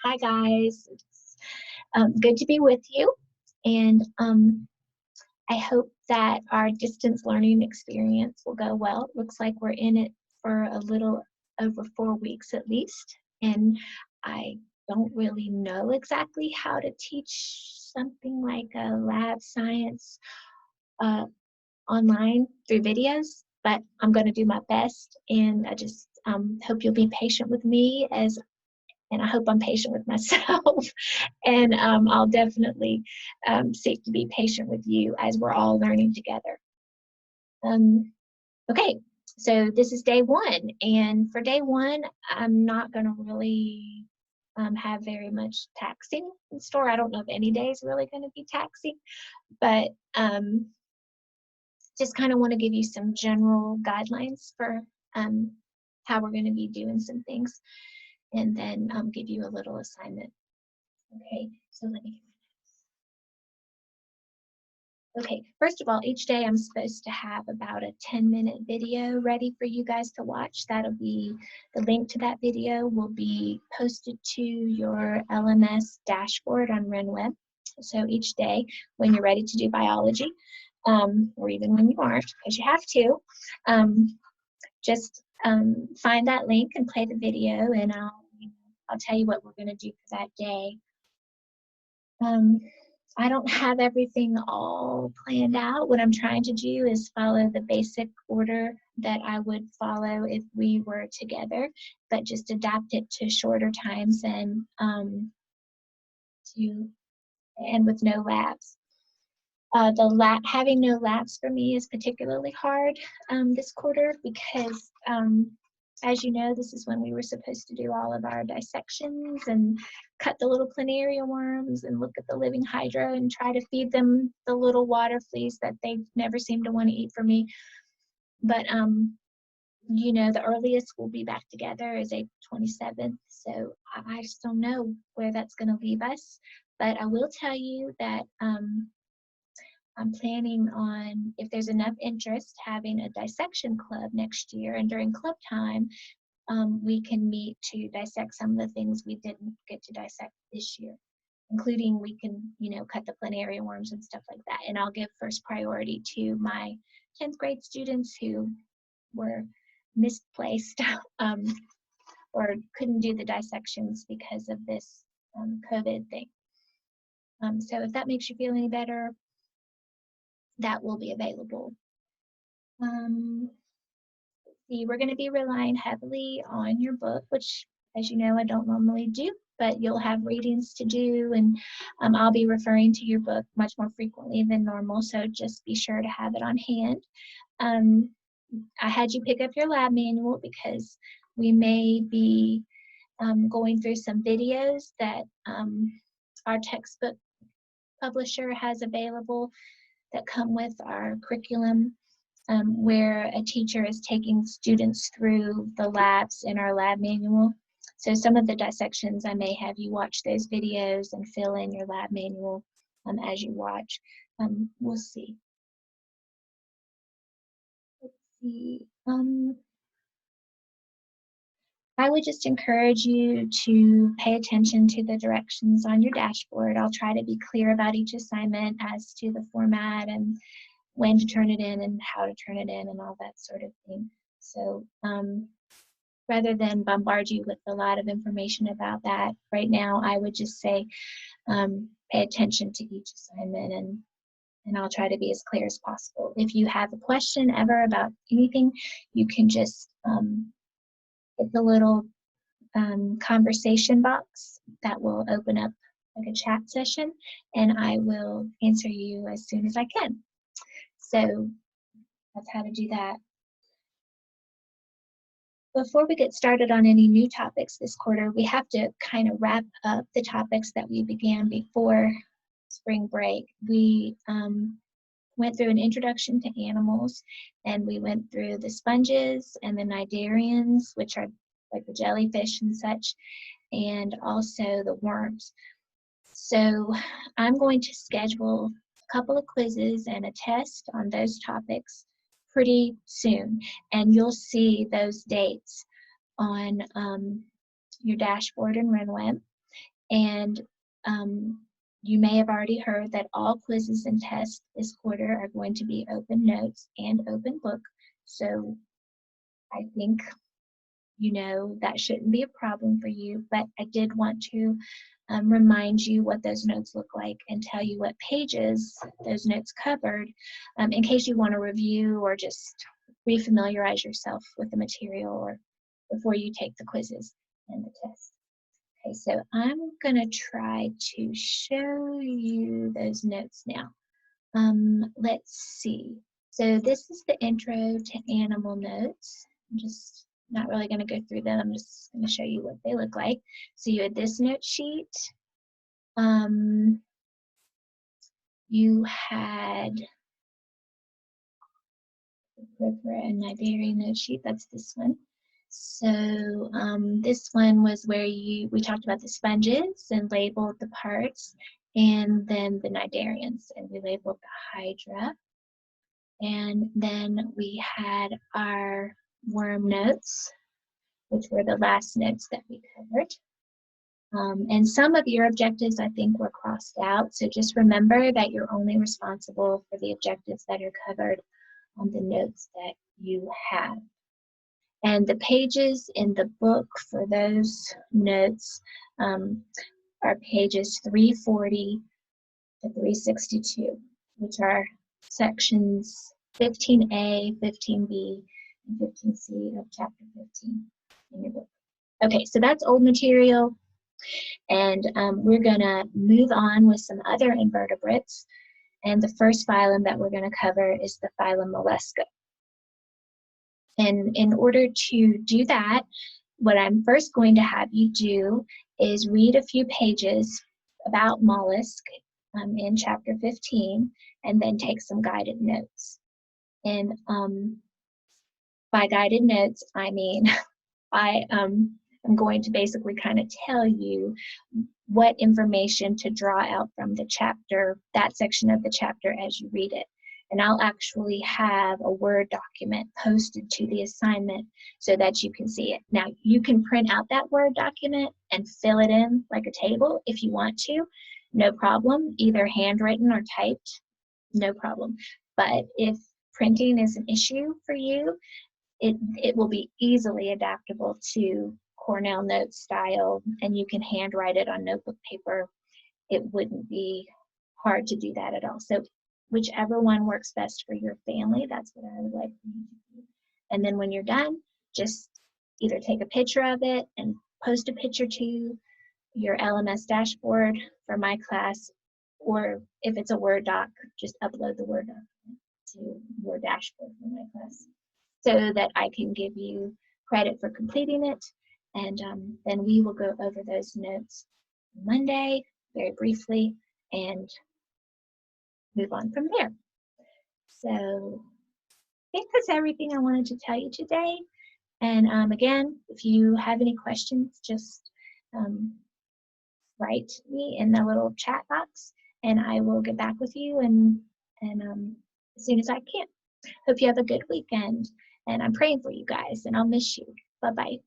Hi guys, it's good to be with you, and I hope that our distance learning experience will go well. It looks like we're in it for a little over 4 weeks at least, and I don't really know exactly how to teach something like a lab science uh, online through videos, but I'm going to do my best, and I just hope you'll be patient with me and I hope I'm patient with myself. And I'll definitely seek to be patient with you as we're all learning together. Okay, so this is day one. And for day one, I'm not going to really have very much taxing in store. I don't know if any day is really going to be taxing, but just kind of want to give you some general guidelines for how we're going to be doing some things, and then give you a little assignment. Okay, so let me. Okay, first of all, each day I'm supposed to have about a 10-minute video ready for you guys to watch. That'll be, the link to that video will be posted to your LMS dashboard on RenWeb. So each day when you're ready to do biology, or even when you aren't, because you have to, just find that link and play the video, and I'll tell you what we're going to do for that day. I don't have everything all planned out. What I'm trying to do is follow the basic order that I would follow if we were together, but just adapt it to shorter times and with no labs. Having no labs for me is particularly hard this quarter because, as you know, this is when we were supposed to do all of our dissections and cut the little planaria worms and look at the living hydra and try to feed them the little water fleas that they never seem to want to eat for me. But you know, the earliest we'll be back together is April 27th, so I just don't know where that's going to leave us. But I will tell you that I'm planning on, if there's enough interest, having a dissection club next year, and during club time, we can meet to dissect some of the things we didn't get to dissect this year, including we can, you know, cut the planaria worms and stuff like that. And I'll give first priority to my 10th grade students who were misplaced or couldn't do the dissections because of this COVID thing. So if that makes you feel any better, that will be available. See, we're going to be relying heavily on your book, which, as you know, I don't normally do, but you'll have readings to do, and I'll be referring to your book much more frequently than normal, so just be sure to have it on hand. I had you pick up your lab manual because we may be going through some videos that our textbook publisher has available that come with our curriculum, where a teacher is taking students through the labs in our lab manual. So some of the dissections, I may have you watch those videos and fill in your lab manual as you watch. We'll see. Let's see. I would just encourage you to pay attention to the directions on your dashboard. I'll try to be clear about each assignment as to the format and when to turn it in and how to turn it in and all that sort of thing. So rather than bombard you with a lot of information about that right now, I would just say pay attention to each assignment, and I'll try to be as clear as possible. If you have a question ever about anything, you can just hit the little conversation box that will open up like a chat session, and I will answer you as soon as I can. So that's how to do that. Before we get started on any new topics this quarter, we have to kind of wrap up the topics that we began before spring break. We went through an introduction to animals, and we went through the sponges and the cnidarians, which are like the jellyfish and such, and also the worms. So I'm going to schedule a couple of quizzes and a test on those topics pretty soon, and you'll see those dates on your dashboard in RenWeb. And you may have already heard that all quizzes and tests this quarter are going to be open notes and open book. So I think that shouldn't be a problem for you, but I did want to remind you what those notes look like and tell you what pages those notes covered in case you want to review or just refamiliarize yourself with the material or before you take the quizzes and the tests. Okay, so I'm going to try to show you those notes now. Let's see. So this is the intro to animal notes. I'm just not really going to go through them. I'm just going to show you what they look like. So you had this note sheet. You had the peripheral and Iberian note sheet. That's this one. So this one was where we talked about the sponges and labeled the parts, and then the cnidarians, and we labeled the hydra. And then we had our worm notes, which were the last notes that we covered. And some of your objectives, I think, were crossed out. So just remember that you're only responsible for the objectives that are covered on the notes that you have. And the pages in the book for those notes are pages 340 to 362, which are sections 15A, 15B, and 15C of chapter 15 in your book. Okay, so that's old material, and we're gonna move on with some other invertebrates. And the first phylum that we're gonna cover is the phylum Mollusca. And in order to do that, what I'm first going to have you do is read a few pages about mollusk in chapter 15, and then take some guided notes. And by guided notes, I mean I am going to basically kind of tell you what information to draw out from the chapter, that section of the chapter as you read it. And I'll actually have a Word document posted to the assignment so that you can see it. Now, you can print out that Word document and fill it in like a table if you want to. No problem, either handwritten or typed, no problem. But if printing is an issue for you, it will be easily adaptable to Cornell note style, and you can handwrite it on notebook paper. It wouldn't be hard to do that at all. So whichever one works best for your family, that's what I would like for you to do. And then when you're done, just either take a picture of it and post a picture to your LMS dashboard for my class, or if it's a Word doc, just upload the Word document to your dashboard for my class so that I can give you credit for completing it. And then we will go over those notes Monday very briefly and move on from there. So I think that's everything I wanted to tell you today. And again, if you have any questions, just write me in the little chat box, and I will get back with you and as soon as I can. Hope you have a good weekend, and I'm praying for you guys, and I'll miss you. Bye-bye.